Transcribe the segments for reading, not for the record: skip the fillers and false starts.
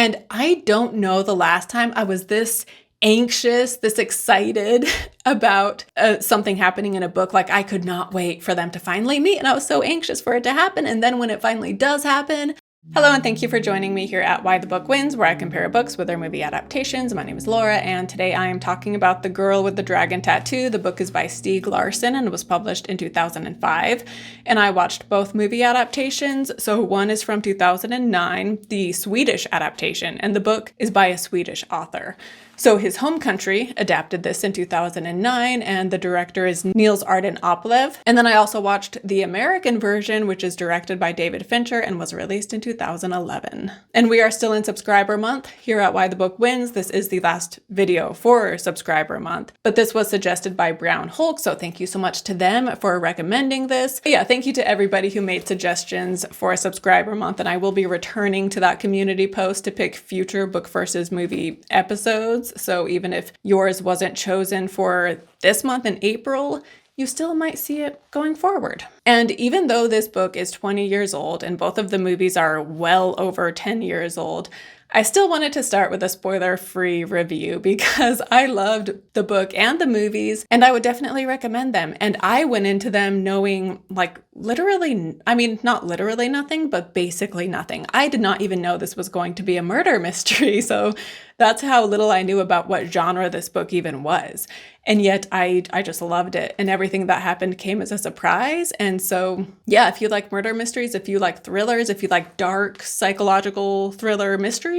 And I don't know the last time I was this anxious, this excited about something happening in a book. Like, I could not wait for them to finally meet, and I was so anxious for it to happen. And then when it finally does happen, hello, and thank you for joining me here at Why the Book Wins, where I compare books with their movie adaptations. My name is Laura, and today I am talking about The Girl with the Dragon Tattoo. The book is by Stieg Larsson and was published in 2005, and I watched both movie adaptations. So one is from 2009, the Swedish adaptation, and the book is by a Swedish author. So his home country adapted this in 2009, and the director is Nils Arden Oplev. And then I also watched the American version, which is directed by David Fincher and was released in 2011. And we are still in subscriber month here at Why the Book Wins. This is the last video for subscriber month, but this was suggested by Brown Hulk, so thank you so much to them for recommending this. But yeah, thank you to everybody who made suggestions for a subscriber month, and I will be returning to that community post to pick future book versus movie episodes. So even if yours wasn't chosen for this month in April, you still might see it going forward. And even though this book is 20 years old and both of the movies are well over 10 years old, I still wanted to start with a spoiler-free review because I loved the book and the movies, and I would definitely recommend them. And I went into them knowing, like, not literally nothing, but basically nothing. I did not even know this was going to be a murder mystery, so that's how little I knew about what genre this book even was. And yet I just loved it, and everything that happened came as a surprise. And so, yeah, if you like murder mysteries, if you like thrillers, if you like dark psychological thriller mysteries,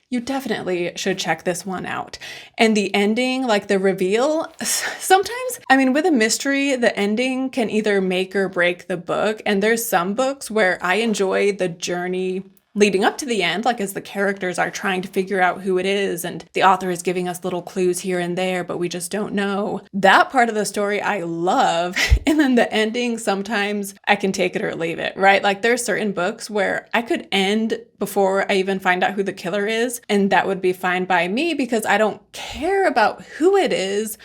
you definitely should check this one out. And the ending, like the reveal, sometimes, with a mystery, the ending can either make or break the book. And there's some books where I enjoy the journey leading up to the end, like as the characters are trying to figure out who it is and the author is giving us little clues here and there, but we just don't know. That part of the story I love. And then the ending, sometimes I can take it or leave it, right? Like there's certain books where I could end before I even find out who the killer is, and that would be fine by me because I don't care about who it is.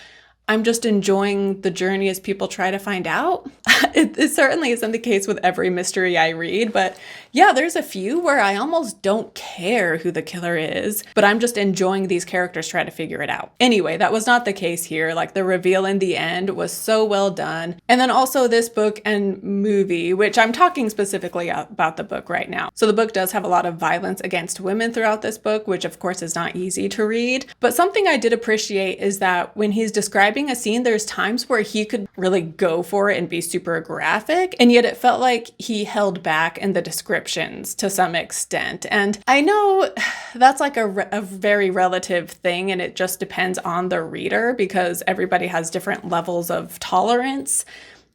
I'm just enjoying the journey as people try to find out. It certainly isn't the case with every mystery I read, but yeah, there's a few where I almost don't care who the killer is, but I'm just enjoying these characters try to figure it out. Anyway, that was not the case here. Like the reveal in the end was so well done. And then also this book and movie, which I'm talking specifically about the book right now. So the book does have a lot of violence against women throughout this book, which of course is not easy to read. But something I did appreciate is that when he's describing a scene, there's times where he could really go for it and be super graphic, and yet it felt like he held back in the descriptions to some extent. And I know that's like a very relative thing, and it just depends on the reader because everybody has different levels of tolerance.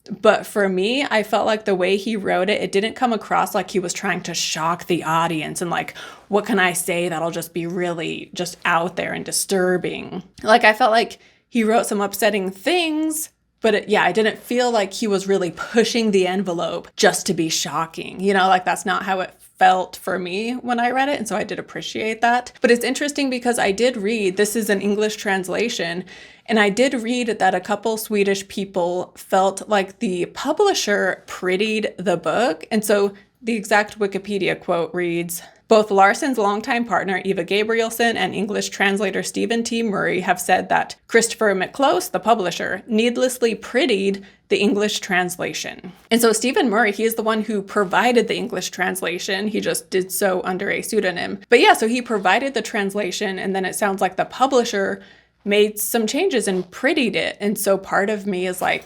But for me, I felt like the way he wrote it, it didn't come across like he was trying to shock the audience and like, what can I say that'll just be really just out there and disturbing? Like, I felt like he wrote some upsetting things, but I didn't feel like he was really pushing the envelope just to be shocking. Like that's not how it felt for me when I read it. And so I did appreciate that. But it's interesting because I did read, this is an English translation, and I did read that a couple Swedish people felt like the publisher prettied the book. And so the exact Wikipedia quote reads, "Both Larsson's longtime partner Eva Gabrielson and English translator Stephen T. Murray have said that Christopher McClose, the publisher, needlessly prettied the English translation." And so Stephen Murray, he is the one who provided the English translation. He just did so under a pseudonym. But yeah, so he provided the translation, and then it sounds like the publisher made some changes and prettied it. And so part of me is like,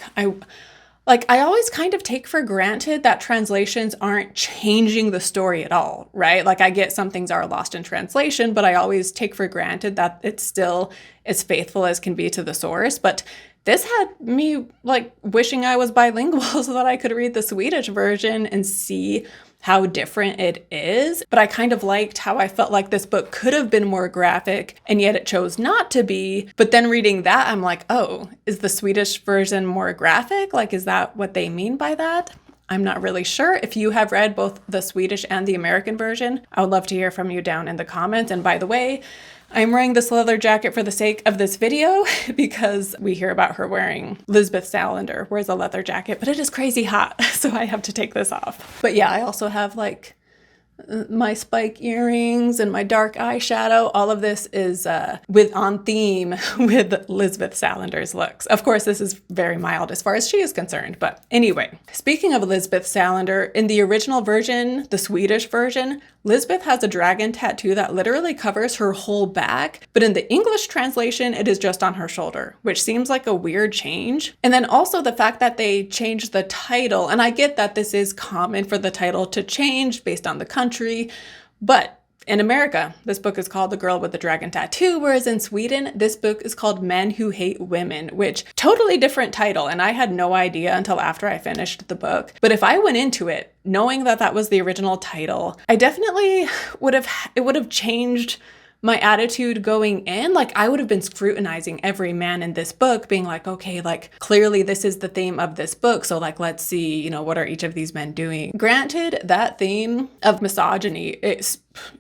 I always kind of take for granted that translations aren't changing the story at all, right? Like I get some things are lost in translation, but I always take for granted that it's still as faithful as can be to the source. But this had me like wishing I was bilingual so that I could read the Swedish version and see how different it is. But I kind of liked how I felt like this book could have been more graphic, and yet it chose not to be. But then reading that, I'm like, oh, is the Swedish version more graphic? Like, is that what they mean by that? I'm not really sure. If you have read both the Swedish and the American version, I would love to hear from you down in the comments. And by the way, I'm wearing this leather jacket for the sake of this video because we hear about her wearing, Lisbeth Salander wears a leather jacket, but it is crazy hot, so I have to take this off. But yeah, I also have like my spike earrings and my dark eyeshadow. All of this is on theme with Lisbeth Salander's looks. Of course, this is very mild as far as she is concerned. But anyway, speaking of Lisbeth Salander, in the original version, the Swedish version, Lisbeth has a dragon tattoo that literally covers her whole back, but in the English translation, it is just on her shoulder, which seems like a weird change. And then also the fact that they changed the title, and I get that this is common for the title to change based on the country, but in America, this book is called The Girl with the Dragon Tattoo, whereas in Sweden, this book is called Men Who Hate Women, which totally different title, and I had no idea until after I finished the book. But if I went into it knowing that that was the original title, I definitely would have changed my attitude going in. Like, I would have been scrutinizing every man in this book, being like, okay, like, clearly this is the theme of this book, so like, let's see, you know, what are each of these men doing? Granted, that theme of misogyny,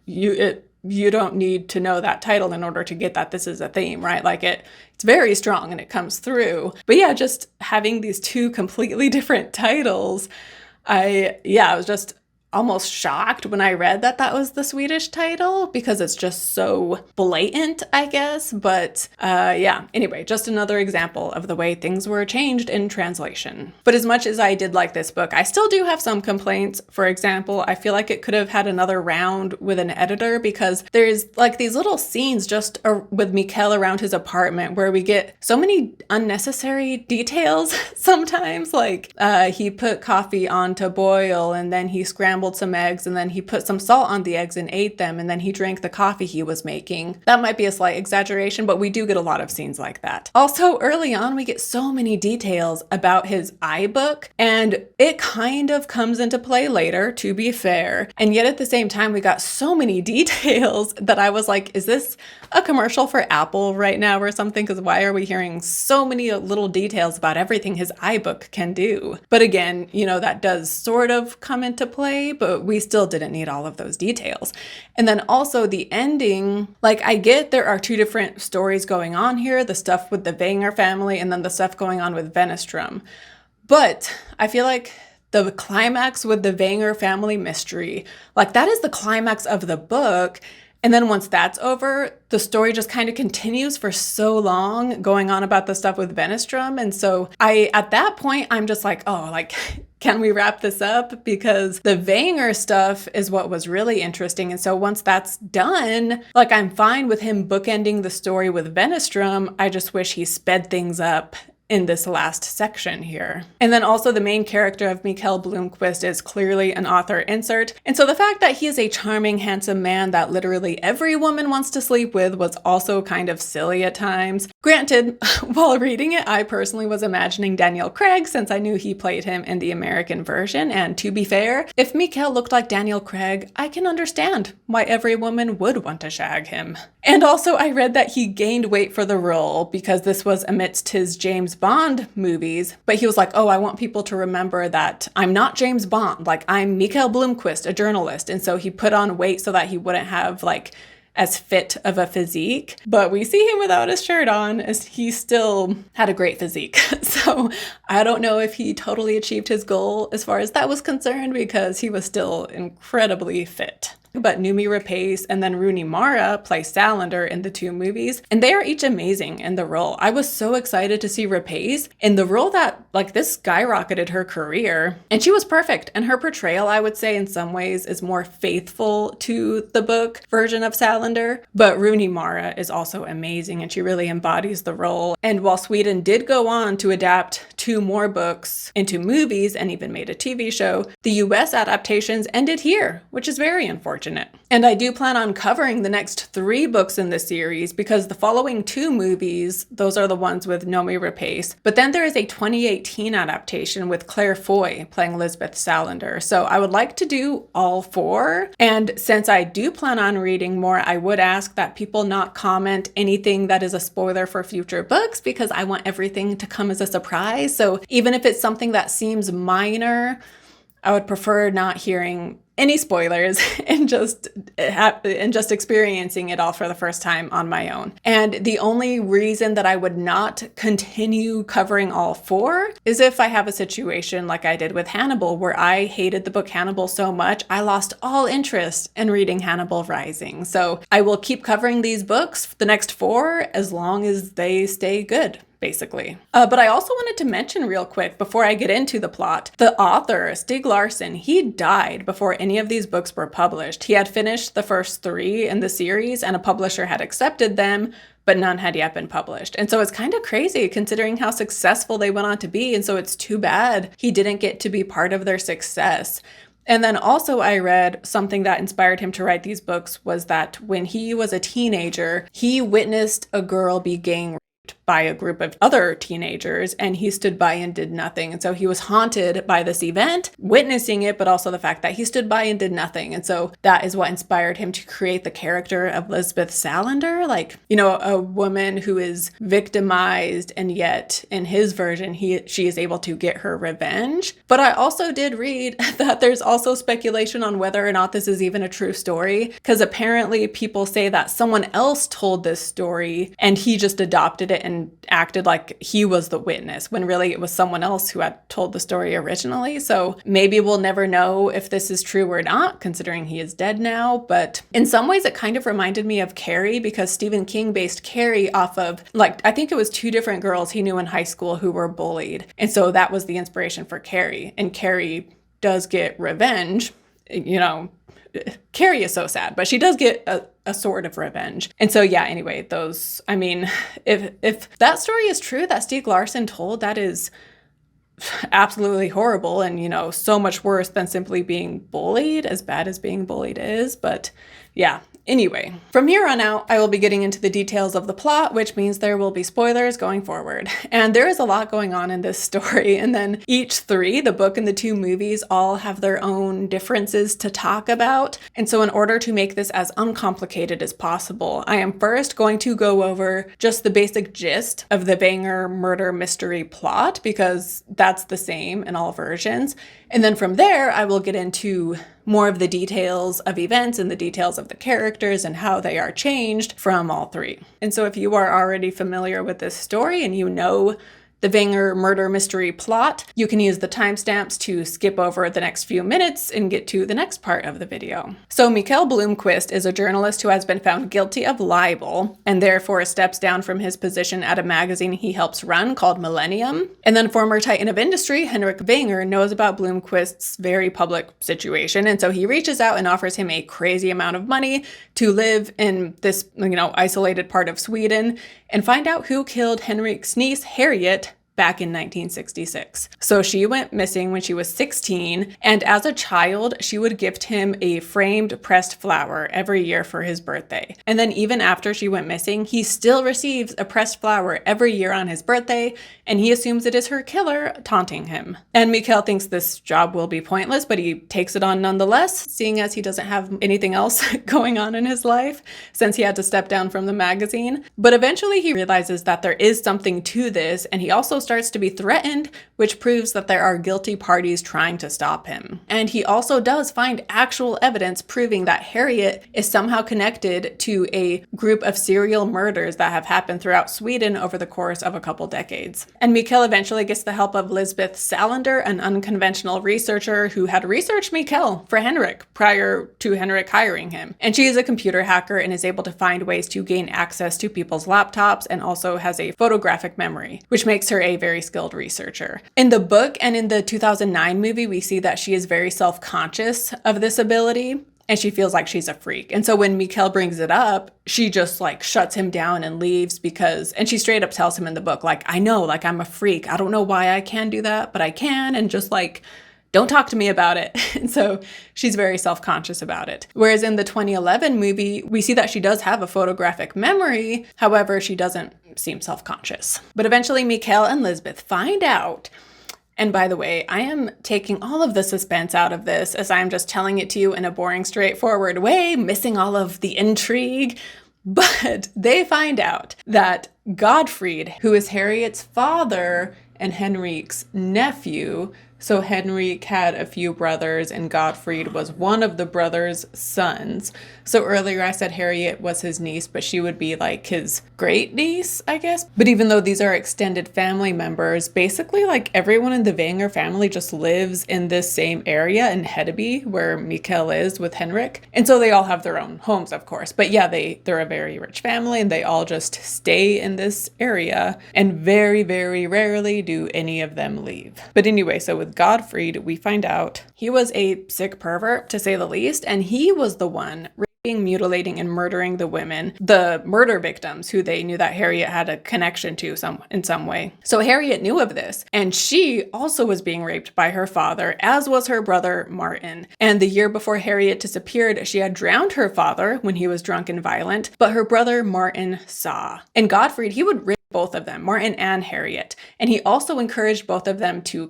you don't need to know that title in order to get that this is a theme, right? Like, it's very strong and it comes through. But yeah, just having these two completely different titles, I was just almost shocked when I read that that was the Swedish title, because it's just so blatant, I guess. But anyway, just another example of the way things were changed in translation. But as much as I did like this book, I still do have some complaints. For example, I feel like it could have had another round with an editor, because there's like these little scenes just with Mikeal around his apartment where we get so many unnecessary details sometimes. Like he put coffee on to boil, and then he scrambled some eggs, and then he put some salt on the eggs and ate them, and then he drank the coffee he was making. That might be a slight exaggeration, but we do get a lot of scenes like that. Also, early on, we get so many details about his iBook, and it kind of comes into play later, to be fair. And yet at the same time, we got so many details that I was like, is this a commercial for Apple right now or something? Because why are we hearing so many little details about everything his iBook can do? But again, you know, that does sort of come into play, but we still didn't need all of those details. And then also the ending, like, I get there are two different stories going on here, the stuff with the Vanger family and then the stuff going on with Wennestrom. But I feel like the climax with the Vanger family mystery, like, that is the climax of the book. And then once that's over, the story just kind of continues for so long, going on about the stuff with Wennestrom. And so at that point, I'm just like, oh, like, can we wrap this up? Because the Vanger stuff is what was really interesting. And so once that's done, like, I'm fine with him bookending the story with Wennestrom. I just wish he sped things up in this last section here. And then also the main character of Mikeal Blomkvist is clearly an author insert. And so the fact that he is a charming, handsome man that literally every woman wants to sleep with was also kind of silly at times. Granted, while reading it, I personally was imagining Daniel Craig, since I knew he played him in the American version. And to be fair, if Mikeal looked like Daniel Craig, I can understand why every woman would want to shag him. And also I read that he gained weight for the role because this was amidst his James Bond movies, but he was like, oh, I want people to remember that I'm not James Bond, like, I'm Mikeal Blomkvist, a journalist. And so he put on weight so that he wouldn't have like as fit of a physique, but we see him without his shirt on as he still had a great physique. So I don't know if he totally achieved his goal as far as that was concerned, because he was still incredibly fit. But Noomi Rapace and then Rooney Mara play Salander in the two movies, and they are each amazing in the role. I was so excited to see Rapace in the role that, like, this skyrocketed her career, and she was perfect. And her portrayal, I would say, in some ways is more faithful to the book version of Salander. But Rooney Mara is also amazing, and she really embodies the role. And while Sweden did go on to adapt 2 more books into movies and even made a TV show, the US adaptations ended here, which is very unfortunate. And I do plan on covering the next 3 books in the series, because the following 2 movies, those are the ones with Noomi Rapace. But then there is a 2018 adaptation with Claire Foy playing Lisbeth Salander. So I would like to do all 4. And since I do plan on reading more, I would ask that people not comment anything that is a spoiler for future books, because I want everything to come as a surprise. So even if it's something that seems minor, I would prefer not hearing any spoilers and just experiencing it all for the first time on my own. And the only reason that I would not continue covering all 4 is if I have a situation like I did with Hannibal, where I hated the book Hannibal so much, I lost all interest in reading Hannibal Rising. So I will keep covering these books, the next 4, as long as they stay good, basically. But I also wanted to mention real quick before I get into the plot, the author, Stieg Larsson, he died before any of these books were published. He had finished the first 3 in the series and a publisher had accepted them, but none had yet been published. And so it's kind of crazy considering how successful they went on to be. And so it's too bad he didn't get to be part of their success. And then also I read something that inspired him to write these books was that when he was a teenager, he witnessed a girl be gang raped by a group of other teenagers, and he stood by and did nothing. And so he was haunted by this event, witnessing it, but also the fact that he stood by and did nothing. And so that is what inspired him to create the character of Lisbeth Salander, like, you know, a woman who is victimized, and yet in his version, she is able to get her revenge. But I also did read that there's also speculation on whether or not this is even a true story, because apparently people say that someone else told this story and he just adopted it and acted like he was the witness, when really it was someone else who had told the story originally. So maybe we'll never know if this is true or not, considering he is dead now. But in some ways, it kind of reminded me of Carrie, because Stephen King based Carrie off of, like, I think it was 2 different girls he knew in high school who were bullied. And so that was the inspiration for Carrie. And Carrie does get revenge, you know. Carrie is so sad, but she does get a sort of revenge. And so, yeah, anyway, those, I mean, if that story is true that Stieg Larsson told, that is absolutely horrible and, you know, so much worse than simply being bullied, as bad as being bullied is. But yeah, anyway, from here on out, I will be getting into the details of the plot, which means there will be spoilers going forward. And there is a lot going on in this story. And then each 3, the book and the 2 movies, all have their own differences to talk about. And so in order to make this as uncomplicated as possible, I am first going to go over just the basic gist of the Vanger murder mystery plot, because that's the same in all versions. And then from there, I will get into more of the details of events and the details of the characters and how they are changed from all 3. And so if you are already familiar with this story and you know the Vanger murder mystery plot, you can use the timestamps to skip over the next few minutes and get to the next part of the video. So Mikael Blomkvist is a journalist who has been found guilty of libel and therefore steps down from his position at a magazine he helps run called Millennium. And then former titan of industry, Henrik Vanger, knows about Blomkvist's very public situation. And so he reaches out and offers him a crazy amount of money to live in this, you know, isolated part of Sweden and find out who killed Henrik's niece, Harriet, back in 1966. So she went missing when she was 16, and as a child, she would gift him a framed pressed flower every year for his birthday. And then even after she went missing, he still receives a pressed flower every year on his birthday, and he assumes it is her killer taunting him. And Mikael thinks this job will be pointless, but he takes it on nonetheless, seeing as he doesn't have anything else going on in his life, since he had to step down from the magazine. But eventually he realizes that there is something to this, and he also starts to be threatened, which proves that there are guilty parties trying to stop him. And he also does find actual evidence proving that Harriet is somehow connected to a group of serial murders that have happened throughout Sweden over the course of a couple decades. And Mikael eventually gets the help of Lisbeth Salander, an unconventional researcher who had researched Mikael for Henrik prior to Henrik hiring him. And she is a computer hacker and is able to find ways to gain access to people's laptops, and also has a photographic memory, which makes her a very skilled researcher. In the book and in the 2009 movie, we see that she is very self-conscious of this ability, and she feels like she's a freak. And so when Mikael brings it up, she just like shuts him down and leaves and she straight up tells him in the book, like, I know, like, I'm a freak. I don't know why I can do that, but I can. And just like, don't talk to me about it. And so she's very self-conscious about it. Whereas in the 2011 movie, we see that she does have a photographic memory. However, she doesn't seem self-conscious. But eventually Mikael and Lisbeth find out. And by the way, I am taking all of the suspense out of this, as I am just telling it to you in a boring, straightforward way, missing all of the intrigue. But they find out that Gottfried, who is Harriet's father and Henrik's nephew, So Henrik had a few brothers, and Gottfried was one of the brothers' sons. So earlier I said Harriet was his niece, but she would be like his great niece, I guess. But even though these are extended family members, basically like everyone in the Vanger family just lives in this same area in Hedeby, where Mikeal is with Henrik. And so they all have their own homes, of course. But yeah, they're a very rich family, and they all just stay in this area. And very, very rarely do any of them leave. But anyway, so with Gottfried, we find out he was a sick pervert, to say the least, and he was the one raping, mutilating, and murdering the women, the murder victims, who they knew that Harriet had a connection to in some way. So Harriet knew of this, and she also was being raped by her father, as was her brother Martin. And the year before Harriet disappeared, she had drowned her father when he was drunk and violent, but her brother Martin saw. And Gottfried, he would rape both of them, Martin and Harriet. And he also encouraged both of them to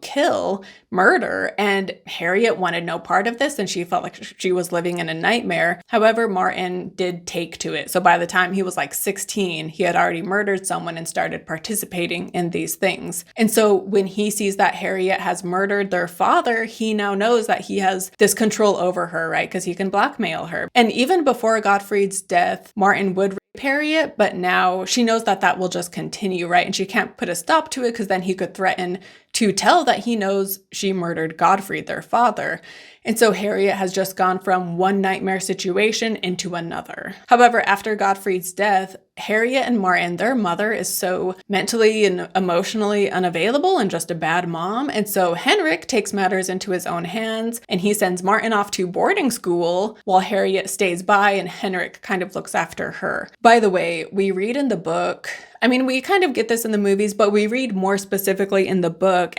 murder, and Harriet wanted no part of this, and she felt like she was living in a nightmare. However, Martin did take to it. So by the time he was like 16, he had already murdered someone and started participating in these things. And so when he sees that Harriet has murdered their father, he now knows that he has this control over her, right? Because he can blackmail her. And even before Gottfried's death, Martin would Harriet, but now she knows that that will just continue, right? And she can't put a stop to it, because then he could threaten to tell that he knows she murdered Gottfried, their father. And so Harriet has just gone from one nightmare situation into another. However, after Gottfried's death, Harriet and Martin, their mother is so mentally and emotionally unavailable and just a bad mom. And so Henrik takes matters into his own hands, and he sends Martin off to boarding school while Harriet stays by, and Henrik kind of looks after her. By the way, we read in the book, I mean, we kind of get this in the movies, but we read more specifically in the book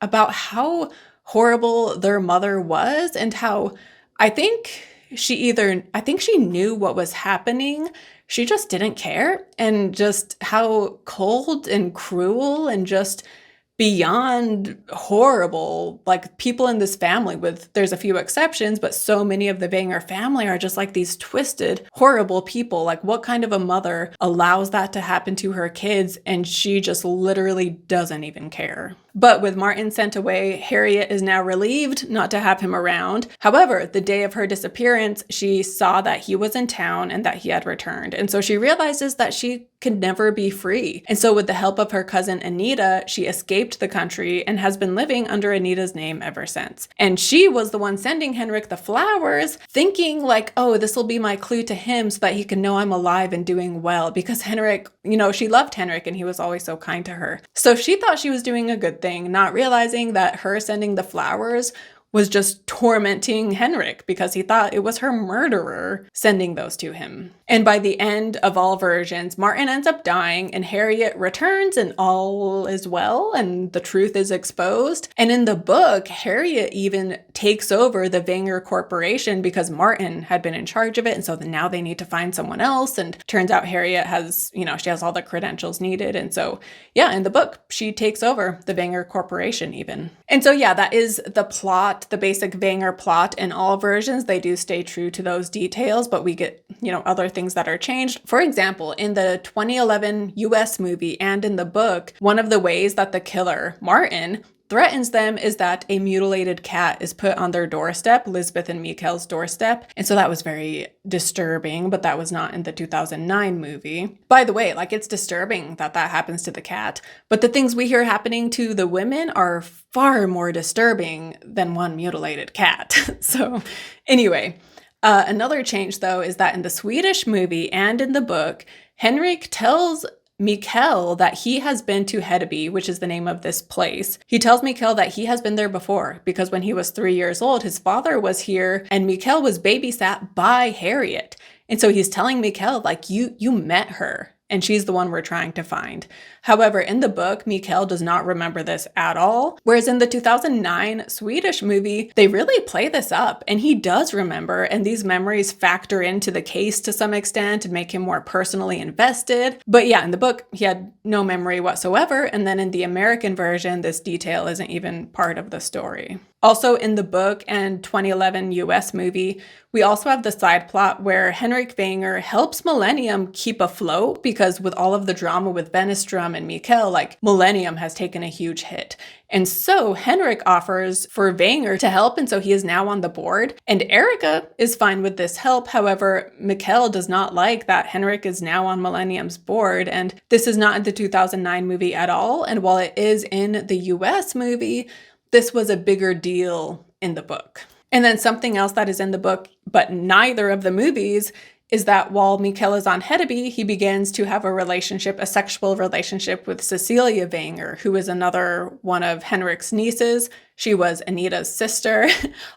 about how horrible their mother was, and how I think she knew what was happening. She just didn't care, and just how cold and cruel and just beyond horrible, like people in this family, there's a few exceptions, but so many of the Vanger family are just like these twisted, horrible people. Like, what kind of a mother allows that to happen to her kids, and she just literally doesn't even care? But with Martin sent away, Harriet is now relieved not to have him around. However, the day of her disappearance, she saw that he was in town and that he had returned. And so she realizes that she could never be free. And so with the help of her cousin Anita, she escaped the country and has been living under Anita's name ever since. And she was the one sending Henrik the flowers, thinking like, oh, this will be my clue to him so that he can know I'm alive and doing well. Because Henrik, she loved Henrik and he was always so kind to her. So she thought she was doing a good thing, not realizing that her sending the flowers was just tormenting Henrik, because he thought it was her murderer sending those to him. And by the end of all versions, Martin ends up dying, and Harriet returns, and all is well, and the truth is exposed. And in the book, Harriet even takes over the Vanger Corporation because Martin had been in charge of it, and so now they need to find someone else. And turns out Harriet has, she has all the credentials needed. And so, yeah, in the book, she takes over the Vanger Corporation even. And so, yeah, that is the plot. The basic Vanger plot in all versions. They do stay true to those details, but we get, other things that are changed. For example, in the 2011 US movie and in the book, one of the ways that the killer, Martin, threatens them is that a mutilated cat is put on their doorstep, Lisbeth and Mikeal's doorstep. And so that was very disturbing, but that was not in the 2009 movie. By the way, it's disturbing that happens to the cat, but the things we hear happening to the women are far more disturbing than one mutilated cat. So anyway, another change though is that in the Swedish movie and in the book, Henrik tells Mikeal that he has been to Hedeby, which is the name of this place. He tells Mikeal that he has been there before because when he was 3 years old, his father was here and Mikeal was babysat by Harriet. And so he's telling Mikeal, you met her. And she's the one we're trying to find. However, in the book, Mikeal does not remember this at all. Whereas in the 2009 Swedish movie, they really play this up and he does remember. And these memories factor into the case to some extent and make him more personally invested. But yeah, in the book, he had no memory whatsoever. And then in the American version, this detail isn't even part of the story. Also in the book and 2011 US movie, we also have the side plot where Henrik Vanger helps Millennium keep afloat because with all of the drama with Wennestrom and Mikeal, like Millennium has taken a huge hit. And so Henrik offers for Vanger to help, and so he is now on the board. And Erica is fine with this help. However, Mikeal does not like that Henrik is now on Millennium's board, and this is not in the 2009 movie at all. And while it is in the US movie, this was a bigger deal in the book. And then something else that is in the book, but neither of the movies, is that while Mikeal is on Hedeby, he begins to have a sexual relationship with Cecilia Vanger, who is another one of Henrik's nieces. She was Anita's sister.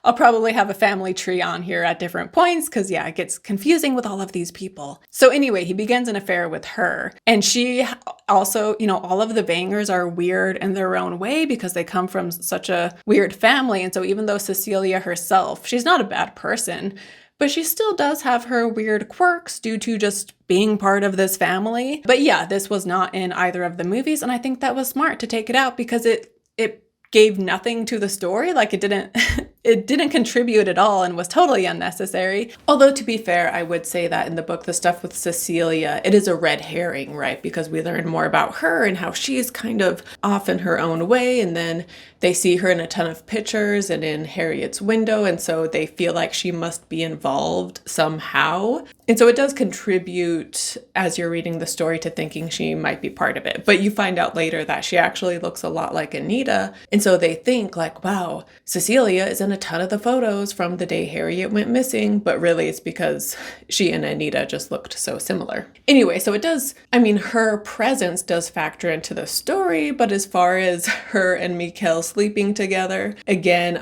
I'll probably have a family tree on here at different points because, yeah, it gets confusing with all of these people. So anyway, he begins an affair with her. And she also, all of the Vangers are weird in their own way because they come from such a weird family. And so even though Cecilia herself, she's not a bad person, but she still does have her weird quirks due to just being part of this family. But yeah, this was not in either of the movies. And I think that was smart to take it out because it gave nothing to the story. Like it didn't contribute at all and was totally unnecessary. Although to be fair, I would say that in the book, the stuff with Cecilia, it is a red herring, right? Because we learn more about her and how she's kind of off in her own way. And then they see her in a ton of pictures and in Harriet's window. And so they feel like she must be involved somehow. And so it does contribute as you're reading the story to thinking she might be part of it. But you find out later that she actually looks a lot like Anita. And so they think like, wow, Cecilia is in a ton of the photos from the day Harriet went missing. But really it's because she and Anita just looked so similar. Anyway, so it does, her presence does factor into the story. But as far as her and Mikeal sleeping together, again,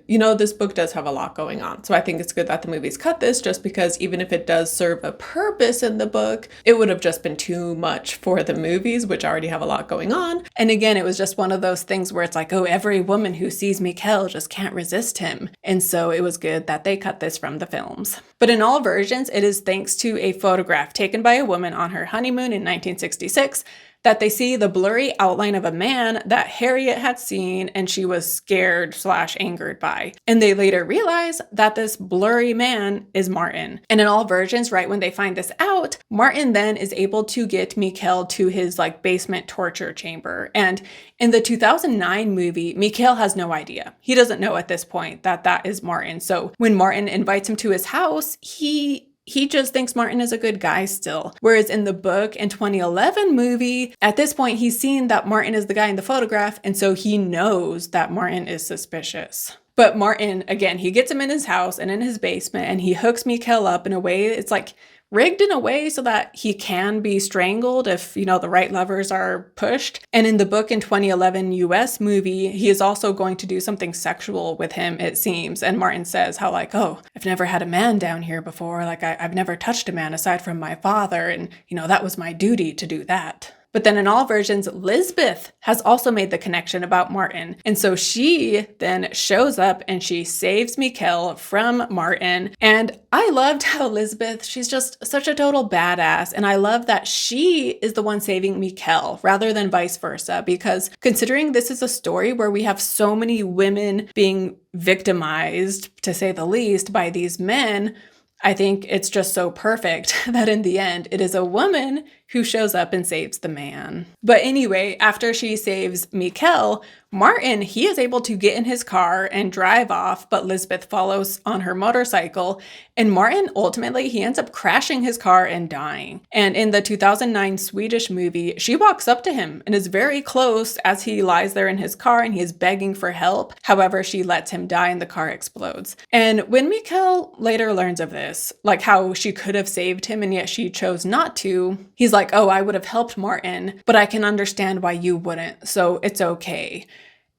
this book does have a lot going on. So I think it's good that the movies cut this just because even if it does serve a purpose in the book, it would have just been too much for the movies, which already have a lot going on. And again, it was just one of those things where it's like, oh, every woman who sees Mikeal just can't resist him. And so it was good that they cut this from the films. But in all versions, it is thanks to a photograph taken by a woman on her honeymoon in 1966 that they see the blurry outline of a man that Harriet had seen and she was scared/angered by. And they later realize that this blurry man is Martin. And in all versions, right when they find this out, Martin then is able to get Mikeal to his basement torture chamber. And in the 2009 movie, Mikeal has no idea. He doesn't know at this point that that is Martin. So when Martin invites him to his house, he just thinks Martin is a good guy still. Whereas in the book and 2011 movie, at this point, he's seen that Martin is the guy in the photograph. And so he knows that Martin is suspicious. But Martin, again, he gets him in his house and in his basement and he hooks Mikeal up in a way, it's like rigged in a way so that he can be strangled if, the right levers are pushed. And in the book and 2011 US movie, he is also going to do something sexual with him, it seems. And Martin says how oh, I've never had a man down here before. I've never touched a man aside from my father. And, that was my duty to do that. But then in all versions, Lisbeth has also made the connection about Martin. And so she then shows up and she saves Mikeal from Martin. And I loved how Lisbeth, she's just such a total badass. And I love that she is the one saving Mikeal rather than vice versa. Because considering this is a story where we have so many women being victimized, to say the least, by these men, I think it's just so perfect that in the end, it is a woman who shows up and saves the man. But anyway, after she saves Mikeal, Martin, he is able to get in his car and drive off, but Lisbeth follows on her motorcycle. And Martin, ultimately, he ends up crashing his car and dying. And in the 2009 Swedish movie, she walks up to him and is very close as he lies there in his car and he is begging for help. However, she lets him die and the car explodes. And when Mikeal later learns of this, how she could have saved him and yet she chose not to, he's like, oh, I would have helped Martin, but I can understand why you wouldn't, so it's okay.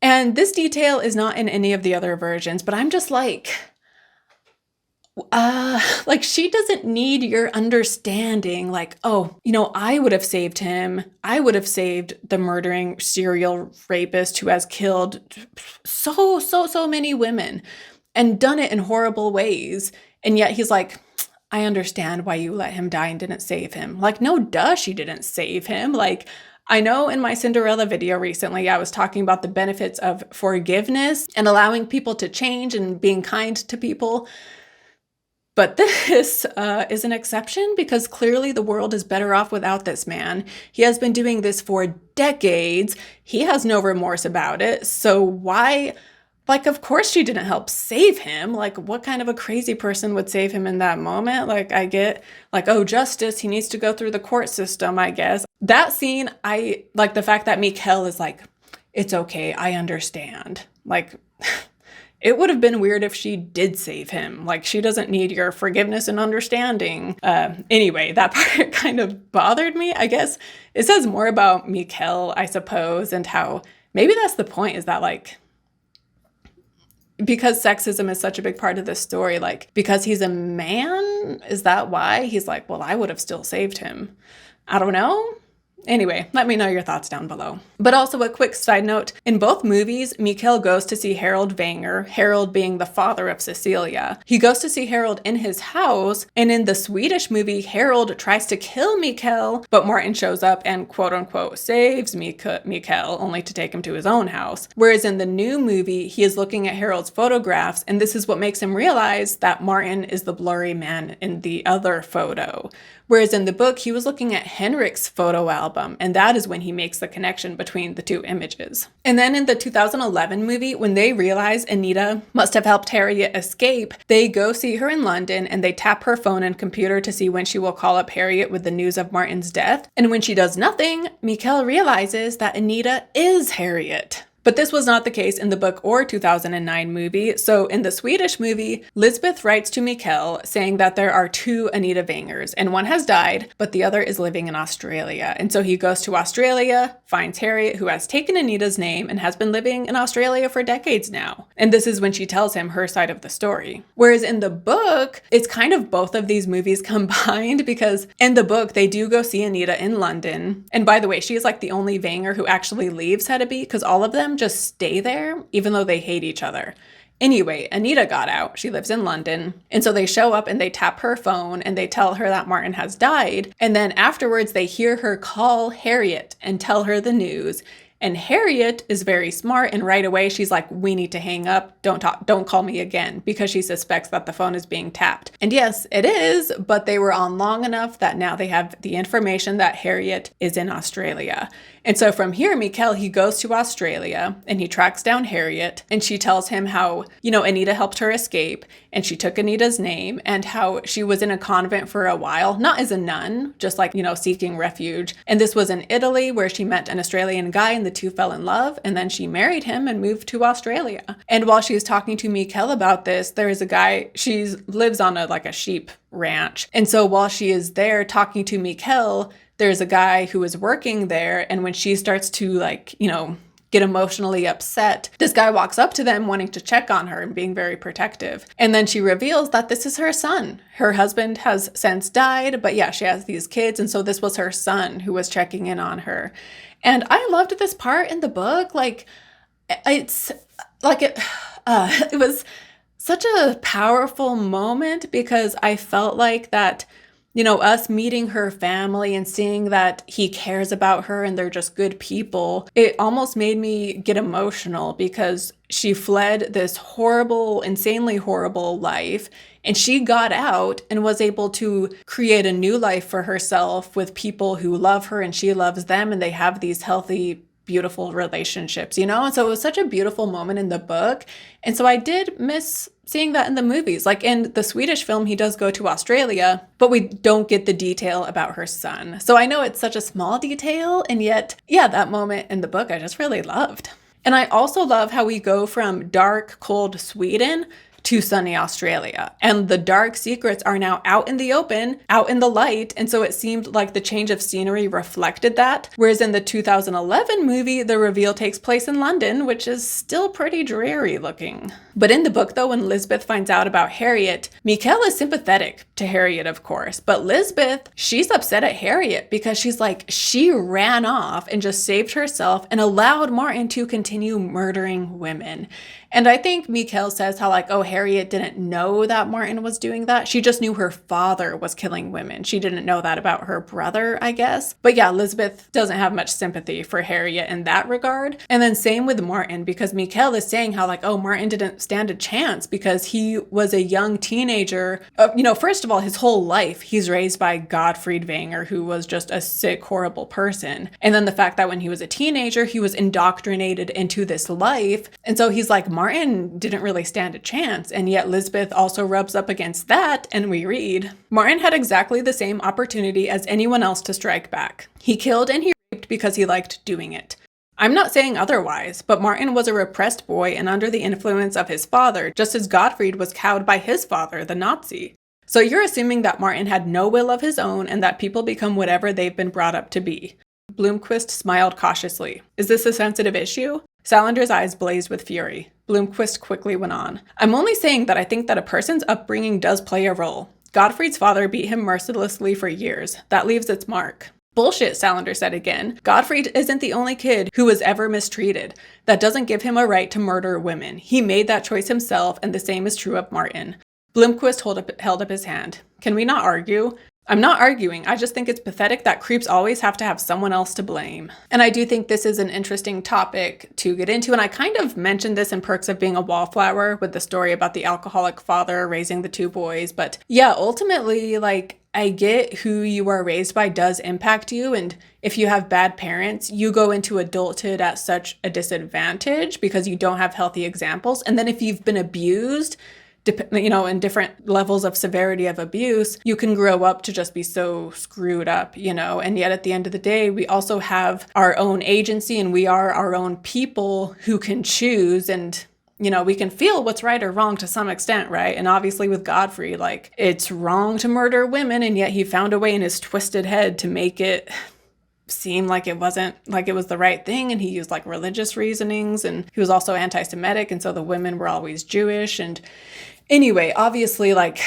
And this detail is not in any of the other versions, but I'm just she doesn't need your understanding. I would have saved him. I would have saved the murdering serial rapist who has killed so many women and done it in horrible ways. And yet he's like, I understand why you let him die and didn't save him. No, duh, she didn't save him. I know in my Cinderella video recently, I was talking about the benefits of forgiveness and allowing people to change and being kind to people. But this is an exception because clearly the world is better off without this man. He has been doing this for decades. He has no remorse about it. So why, like, of course she didn't help save him. Like, what kind of a crazy person would save him in that moment? Like, I get, like, oh, justice, he needs to go through the court system, I guess. That scene, I like the fact that Mikeal is like, it's okay, I understand. Like, it would have been weird if she did save him. Like, she doesn't need your forgiveness and understanding. Anyway, that part kind of bothered me, I guess. It says more about Mikeal, I suppose, and how maybe that's the point, is that, like, because sexism is such a big part of this story, like, because he's a man, is that why? He's like, well, I would have still saved him. I don't know. Anyway, let me know your thoughts down below. But also a quick side note, in both movies, Mikeal goes to see Harold Vanger, Harold being the father of Cecilia. He goes to see Harold in his house, and in the Swedish movie, Harold tries to kill Mikeal, but Martin shows up and quote-unquote saves Mikeal, only to take him to his own house. Whereas in the new movie, he is looking at Harold's photographs, and this is what makes him realize that Martin is the blurry man in the other photo. Whereas in the book, he was looking at Henrik's photo album, and that is when he makes the connection between the two images. And then in the 2011 movie, when they realize Anita must have helped Harriet escape, they go see her in London and they tap her phone and computer to see when she will call up Harriet with the news of Martin's death. And when she does nothing, Mikeal realizes that Anita is Harriet. But this was not the case in the book or 2009 movie. So in the Swedish movie, Lisbeth writes to Mikeal saying that there are two Anita Vangers, and one has died, but the other is living in Australia. And so he goes to Australia, finds Harriet, who has taken Anita's name and has been living in Australia for decades now. And this is when she tells him her side of the story. Whereas in the book, it's kind of both of these movies combined, because in the book, they do go see Anita in London. And by the way, she is like the only Vanger who actually leaves Hedeby, because all of them just stay there, even though they hate each other. Anyway, Anita got out. She lives in London. And so they show up and they tap her phone and they tell her that Martin has died. And then afterwards, they hear her call Harriet and tell her the news. And Harriet is very smart, and right away she's like, we need to hang up, don't call me again, because she suspects that the phone is being tapped. And yes, it is, but they were on long enough that now they have the information that Harriet is in Australia. And so from here, Mikeal, he goes to Australia and he tracks down Harriet, and she tells him how, Anita helped her escape and she took Anita's name, and how she was in a convent for a while, not as a nun, just like, seeking refuge. And this was in Italy, where she met an Australian guy and the two fell in love, and then she married him and moved to Australia. And while she is talking to Mikeal about this, there is a guy, she lives on a sheep ranch. And so while she is there talking to Mikeal, there's a guy who is working there, and when she starts to get emotionally upset, this guy walks up to them wanting to check on her and being very protective. And then she reveals that this is her son. Her husband has since died, but yeah, she has these kids, and so this was her son who was checking in on her. And I loved this part in the book. It was such a powerful moment, because I felt like that, us meeting her family and seeing that he cares about her and they're just good people, it almost made me get emotional, because she fled this horrible, insanely horrible life, and she got out and was able to create a new life for herself with people who love her and she loves them, and they have these healthy, beautiful relationships, And so it was such a beautiful moment in the book. And so I did miss seeing that in the movies. Like in the Swedish film, he does go to Australia, but we don't get the detail about her son. So I know it's such a small detail, and yet, yeah, that moment in the book I just really loved. And I also love how we go from dark, cold Sweden to sunny Australia. And the dark secrets are now out in the open, out in the light. And so it seemed like the change of scenery reflected that. Whereas in the 2011 movie, the reveal takes place in London, which is still pretty dreary looking. But in the book, though, when Lisbeth finds out about Harriet, Mikeal is sympathetic to Harriet, of course. But Lisbeth, she's upset at Harriet because she's like, she ran off and just saved herself and allowed Martin to continue murdering women. And I think Mikeal says how, like, oh, Harriet didn't know that Martin was doing that. She just knew her father was killing women. She didn't know that about her brother, I guess. But yeah, Lisbeth doesn't have much sympathy for Harriet in that regard. And then same with Martin, because Mikeal is saying how, like, oh, Martin didn't stand a chance because he was a young teenager. First of all, his whole life, he's raised by Gottfried Vanger, who was just a sick, horrible person. And then the fact that when he was a teenager, he was indoctrinated into this life. And so he's like, Martin didn't really stand a chance. And yet Lisbeth also rubs up against that. And we read, Martin had exactly the same opportunity as anyone else to strike back. He killed and he raped because he liked doing it. I'm not saying otherwise, but Martin was a repressed boy and under the influence of his father, just as Gottfried was cowed by his father, the Nazi. So you're assuming that Martin had no will of his own and that people become whatever they've been brought up to be. Blomkvist smiled cautiously. Is this a sensitive issue? Salander's eyes blazed with fury. Blomkvist quickly went on. I'm only saying that I think that a person's upbringing does play a role. Gottfried's father beat him mercilessly for years. That leaves its mark. Bullshit, Salander said again. Gottfried isn't the only kid who was ever mistreated. That doesn't give him a right to murder women. He made that choice himself, and the same is true of Martin. Blomkvist held up his hand. Can we not argue? I'm not arguing. I just think it's pathetic that creeps always have to have someone else to blame. And I do think this is an interesting topic to get into. And I kind of mentioned this in Perks of Being a Wallflower with the story about the alcoholic father raising the two boys. But yeah, ultimately, like, I get who you are raised by does impact you. And if you have bad parents, you go into adulthood at such a disadvantage because you don't have healthy examples. And then if you've been abused, in different levels of severity of abuse, you can grow up to just be so screwed up, and yet at the end of the day, we also have our own agency and we are our own people who can choose and we can feel what's right or wrong to some extent, right? And obviously with Godfrey, like, it's wrong to murder women, and yet he found a way in his twisted head to make it seem like it wasn't, like it was the right thing, and he used like religious reasonings, and he was also anti-Semitic, and so the women were always Jewish. And anyway, obviously, like,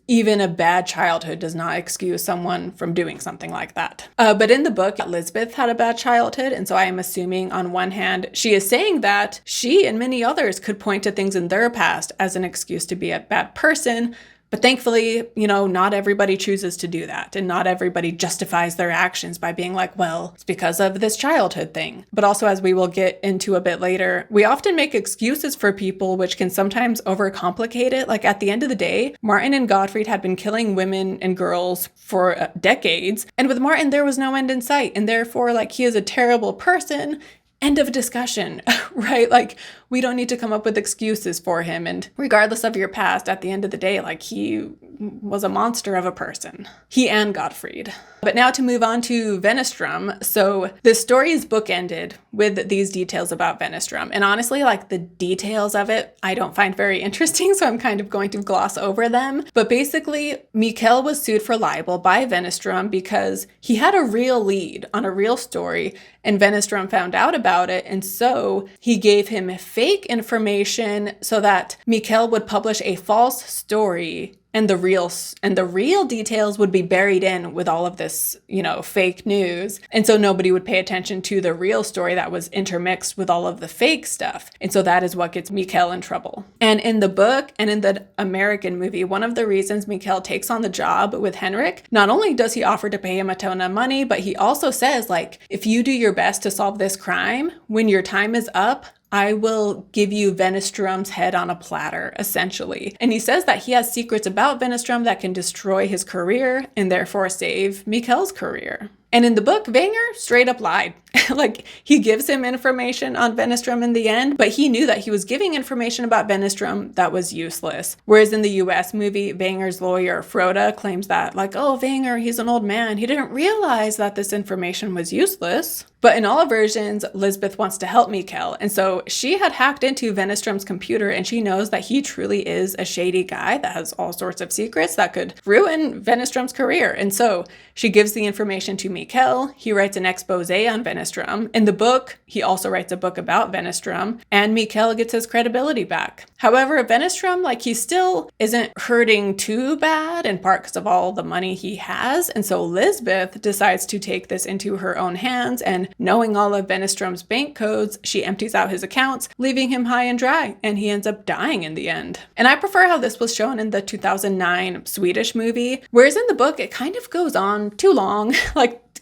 even a bad childhood does not excuse someone from doing something like that. But in the book, Lisbeth had a bad childhood, and so I am assuming on one hand, she is saying that she and many others could point to things in their past as an excuse to be a bad person. But thankfully, not everybody chooses to do that. And not everybody justifies their actions by being like, well, it's because of this childhood thing. But also, as we will get into a bit later, we often make excuses for people, which can sometimes overcomplicate it. Like, at the end of the day, Martin and Gottfried had been killing women and girls for decades. And with Martin, there was no end in sight. And therefore, like, he is a terrible person. End of discussion, right? Like, we don't need to come up with excuses for him. And regardless of your past, at the end of the day, like, he was a monster of a person. He and Gottfried. But now to move on to Wennestrom. So the story is bookended with these details about Wennestrom. And honestly, like, the details of it, I don't find very interesting, so I'm kind of going to gloss over them. But basically, Mikeal was sued for libel by Wennestrom because he had a real lead on a real story, and Wennestrom found out about it, and so he gave him fake information so that Mikeal would publish a false story, and the real details would be buried in with all of this, fake news. And so nobody would pay attention to the real story that was intermixed with all of the fake stuff. And so that is what gets Mikeal in trouble. And in the book and in the American movie, one of the reasons Mikeal takes on the job with Henrik, not only does he offer to pay him a ton of money, but he also says, like, if you do your best to solve this crime, when your time is up, I will give you Wennestrom's head on a platter, essentially. And he says that he has secrets about Wennestrom that can destroy his career and therefore save Mikeal's career. And in the book, Vanger straight up lied. Like, he gives him information on Wennestrom in the end, but he knew that he was giving information about Wennestrom that was useless. Whereas in the US movie, Vanger's lawyer, Frode, claims that, like, oh, Vanger, he's an old man. He didn't realize that this information was useless. But in all versions, Lisbeth wants to help Mikeal. And so she had hacked into Wennestrom's computer, and she knows that he truly is a shady guy that has all sorts of secrets that could ruin Wennestrom's career. And so she gives the information to Mikeal. He writes an expose on Wennestrom's Wennestrom. In the book, he also writes a book about Wennestrom, and Mikeal gets his credibility back. However, Wennestrom, he still isn't hurting too bad, in part because of all the money he has. And so Lisbeth decides to take this into her own hands, and knowing all of Wennestrom's bank codes, she empties out his accounts, leaving him high and dry, and he ends up dying in the end. And I prefer how this was shown in the 2009 Swedish movie, whereas in the book, it kind of goes on too long,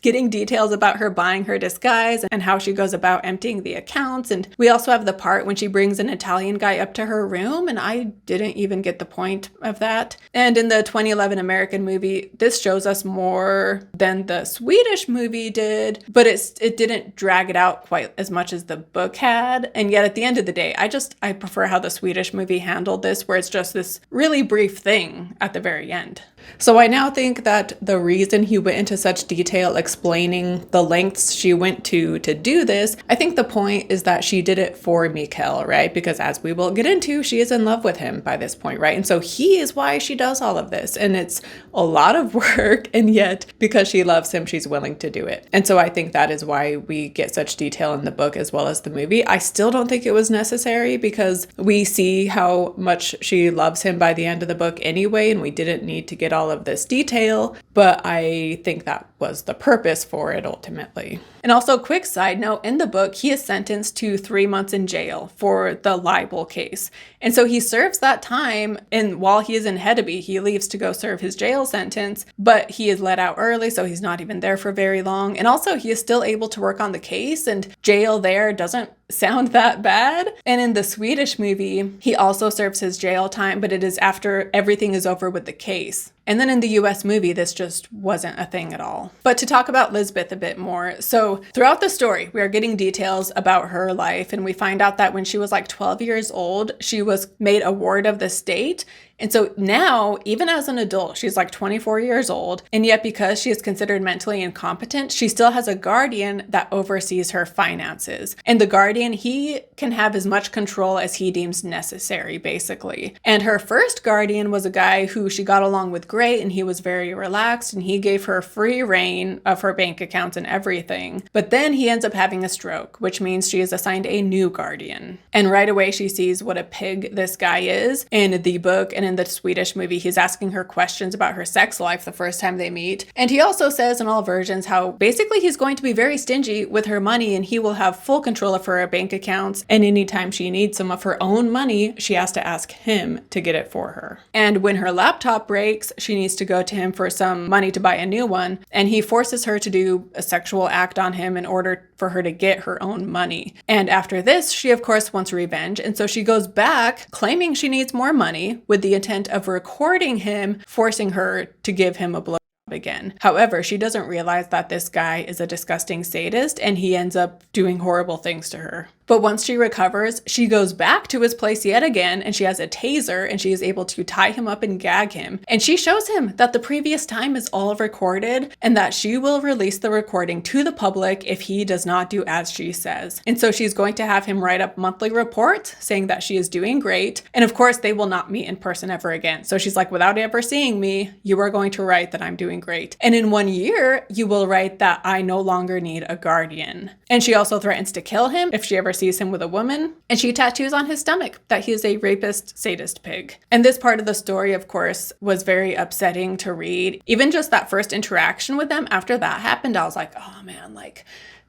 getting details about her buying her disguise and how she goes about emptying the accounts. And we also have the part when she brings an Italian guy up to her room, and I didn't even get the point of that. And in the 2011 American movie, this shows us more than the Swedish movie did, but it didn't drag it out quite as much as the book had. And yet at the end of the day, I prefer how the Swedish movie handled this, where it's just this really brief thing at the very end. So I now think that the reason he went into such detail explaining the lengths she went to do this, I think the point is that she did it for Mikeal, right? Because as we will get into, she is in love with him by this point, right? And so he is why she does all of this. And it's a lot of work, and yet because she loves him, she's willing to do it. And so I think that is why we get such detail in the book as well as the movie. I still don't think it was necessary, because we see how much she loves him by the end of the book anyway, and we didn't need to get all of this detail, but I think that was the purpose for it ultimately. And also, quick side note, in the book, he is sentenced to 3 months in jail for the libel case. And so he serves that time, and while he is in Hedeby, he leaves to go serve his jail sentence, but he is let out early, so he's not even there for very long. And also, he is still able to work on the case, and jail there doesn't sound that bad. And in the Swedish movie, he also serves his jail time, but it is after everything is over with the case. And then in the US movie, this just wasn't a thing at all. But to talk about Lisbeth a bit more, so throughout the story, we are getting details about her life, and we find out that when she was 12 years old, she was made a ward of the state. And so now, even as an adult, she's 24 years old, and yet because she is considered mentally incompetent, she still has a guardian that oversees her finances. And the guardian, he can have as much control as he deems necessary, basically. And her first guardian was a guy who she got along with great, and he was very relaxed, and he gave her free reign of her bank accounts and everything. But then he ends up having a stroke, which means she is assigned a new guardian. And right away, she sees what a pig this guy is. In the book and in the Swedish movie, he's asking her questions about her sex life the first time they meet. And he also says in all versions how basically he's going to be very stingy with her money, and he will have full control of her bank accounts. And anytime she needs some of her own money, she has to ask him to get it for her. And when her laptop breaks, she needs to go to him for some money to buy a new one. And he forces her to do a sexual act on him in order for her to get her own money. And after this, she of course wants revenge. And so she goes back claiming she needs more money with the intent of recording him, forcing her to give him a blow again. However, she doesn't realize that this guy is a disgusting sadist, and he ends up doing horrible things to her. But once she recovers, she goes back to his place yet again, and she has a taser, and she is able to tie him up and gag him. And she shows him that the previous time is all recorded, and that she will release the recording to the public if he does not do as she says. And so she's going to have him write up monthly reports saying that she is doing great. And of course, they will not meet in person ever again. So she's like, without ever seeing me, you are going to write that I'm doing great. And in 1 year, you will write that I no longer need a guardian. And she also threatens to kill him if she ever sees him with a woman. And she tattoos on his stomach that he is a rapist, sadist pig. And this part of the story, of course, was very upsetting to read. Even just that first interaction with them, after that happened, I was like, oh man,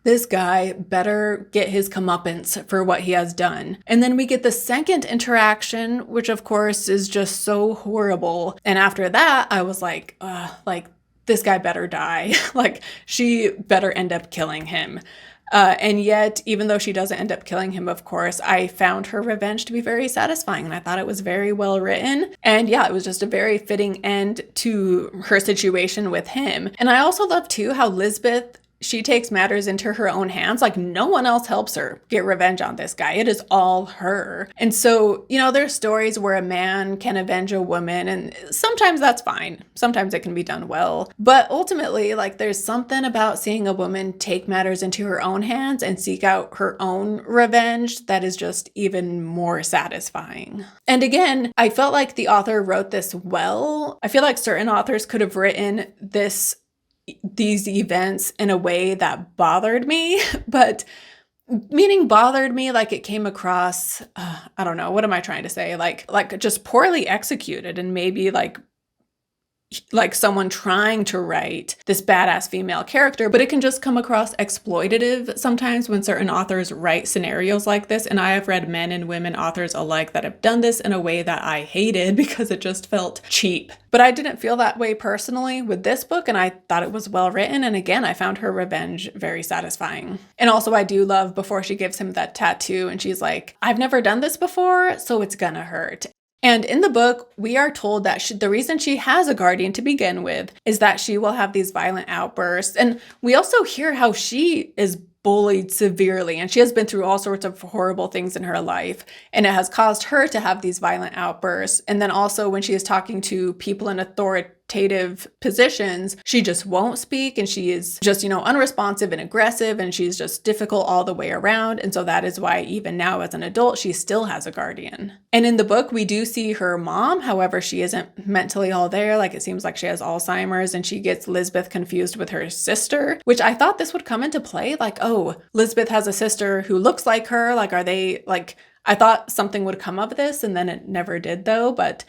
this guy better get his comeuppance for what he has done. And then we get the second interaction, which of course is just so horrible. And after that, I was like, this guy better die. She better end up killing him. And yet, even though she doesn't end up killing him, of course, I found her revenge to be very satisfying, and I thought it was very well written. And yeah, it was just a very fitting end to her situation with him. And I also love, too, how Lisbeth, she takes matters into her own hands. No one else helps her get revenge on this guy. It is all her. And so, there's stories where a man can avenge a woman, and sometimes that's fine. Sometimes it can be done well. But ultimately, there's something about seeing a woman take matters into her own hands and seek out her own revenge that is just even more satisfying. And again, I felt like the author wrote this well. I feel like certain authors could have written this these events in a way that bothered me, but meaning bothered me like it came across, I don't know, what am I trying to say? Like just poorly executed, and maybe like someone trying to write this badass female character, but it can just come across exploitative sometimes when certain authors write scenarios like this. And I have read men and women authors alike that have done this in a way that I hated because it just felt cheap. But I didn't feel that way personally with this book, and I thought it was well written. And again, I found her revenge very satisfying. And also I do love before she gives him that tattoo and she's like, I've never done this before, so it's gonna hurt. And in the book, we are told that the reason she has a guardian to begin with is that she will have these violent outbursts. And we also hear how she is bullied severely, and she has been through all sorts of horrible things in her life, and it has caused her to have these violent outbursts. And then also when she is talking to people in authoritative positions, she just won't speak, and she is just, unresponsive and aggressive, and she's just difficult all the way around. And so that is why even now as an adult, she still has a guardian. And in the book, we do see her mom. However, she isn't mentally all there. Like, it seems like she has Alzheimer's, and she gets Lisbeth confused with her sister, which I thought this would come into play. Like, oh, Lisbeth has a sister who looks like her. Like, are they like, I thought something would come of this, and then it never did though. But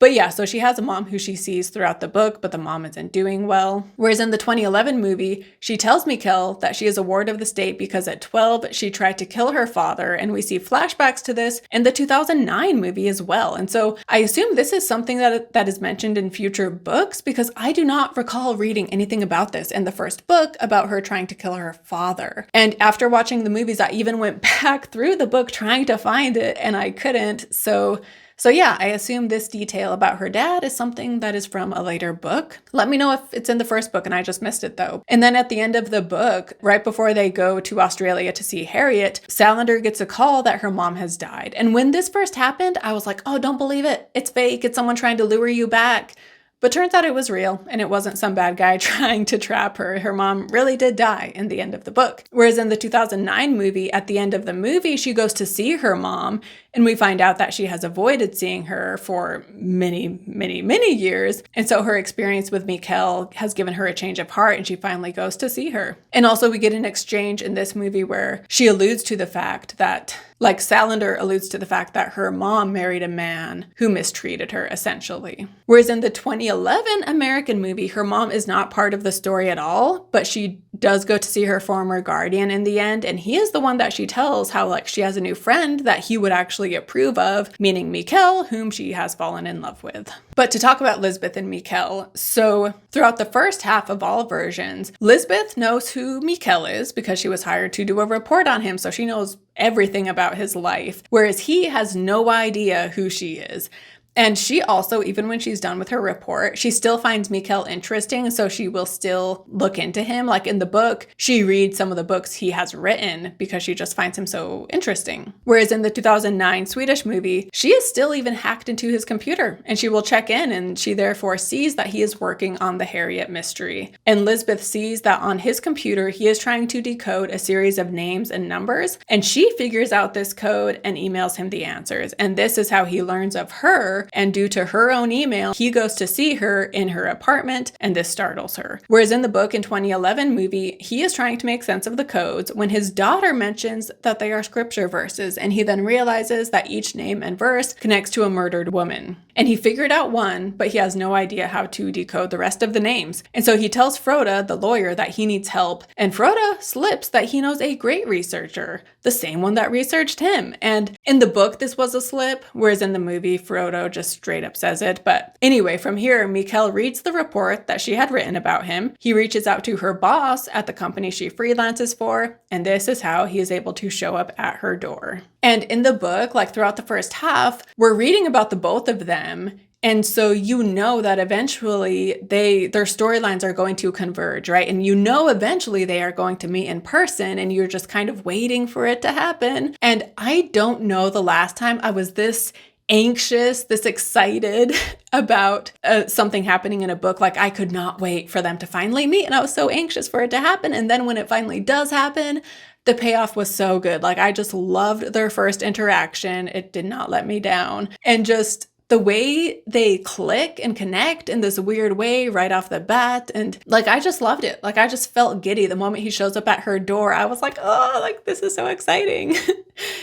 yeah, so she has a mom who she sees throughout the book, but the mom isn't doing well. Whereas in the 2011 movie, she tells Mikeal that she is a ward of the state because at 12, she tried to kill her father. And we see flashbacks to this in the 2009 movie as well. And so I assume this is something that is mentioned in future books, because I do not recall reading anything about this in the first book about her trying to kill her father. And after watching the movies, I even went back through the book trying to find it, and I couldn't. So yeah, I assume this detail about her dad is something that is from a later book. Let me know if it's in the first book and I just missed it though. And then at the end of the book, right before they go to Australia to see Harriet, Salander gets a call that her mom has died. And when this first happened, I was like, oh, don't believe it. It's fake. It's someone trying to lure you back. But turns out it was real, and it wasn't some bad guy trying to trap her. Her mom really did die in the end of the book. Whereas in the 2009 movie, at the end of the movie, she goes to see her mom, and we find out that she has avoided seeing her for many, many, many years. And so her experience with Mikeal has given her a change of heart, and she finally goes to see her. And also we get an exchange in this movie where she alludes to the fact that, like Salander alludes to the fact that her mom married a man who mistreated her, essentially. Whereas in the 2011 American movie, her mom is not part of the story at all, but she does go to see her former guardian in the end, and he is the one that she tells how, like, she has a new friend that he would actually approve of, meaning Mikeal, whom she has fallen in love with. But to talk about Lisbeth and Mikeal, so throughout the first half of all versions, Lisbeth knows who Mikeal is because she was hired to do a report on him, so she knows everything about his life, whereas he has no idea who she is. And she also, even when she's done with her report, she still finds Mikeal interesting, so she will still look into him. Like in the book, she reads some of the books he has written because she just finds him so interesting. Whereas in the 2009 Swedish movie, she is still even hacked into his computer, and she will check in, and she therefore sees that he is working on the Harriet mystery. And Lisbeth sees that on his computer, he is trying to decode a series of names and numbers, and she figures out this code and emails him the answers. And this is how he learns of her. And due to her own email, he goes to see her in her apartment, and this startles her. Whereas in the book in 2011 movie, he is trying to make sense of the codes when his daughter mentions that they are scripture verses, and he then realizes that each name and verse connects to a murdered woman. And he figured out one, but he has no idea how to decode the rest of the names. And so he tells Froda, the lawyer, that he needs help, and Froda slips that he knows a great researcher, the same one that researched him. And in the book, this was a slip, whereas in the movie, Frodo just straight up says it. But anyway, from here, Mikeal reads the report that she had written about him. He reaches out to her boss at the company she freelances for, and this is how he is able to show up at her door. And in the book, like throughout the first half, we're reading about the both of them. And so you know that eventually their storylines are going to converge, right? And you know eventually they are going to meet in person, and you're just kind of waiting for it to happen. And I don't know the last time I was this anxious, this excited about something happening in a book. Like, I could not wait for them to finally meet, and I was so anxious for it to happen. And then when it finally does happen, the payoff was so good. Like, I just loved their first interaction. It did not let me down. And just the way they click and connect in this weird way right off the bat. And like, I just loved it. Like, I just felt giddy the moment he shows up at her door. I was like, oh, like, this is so exciting.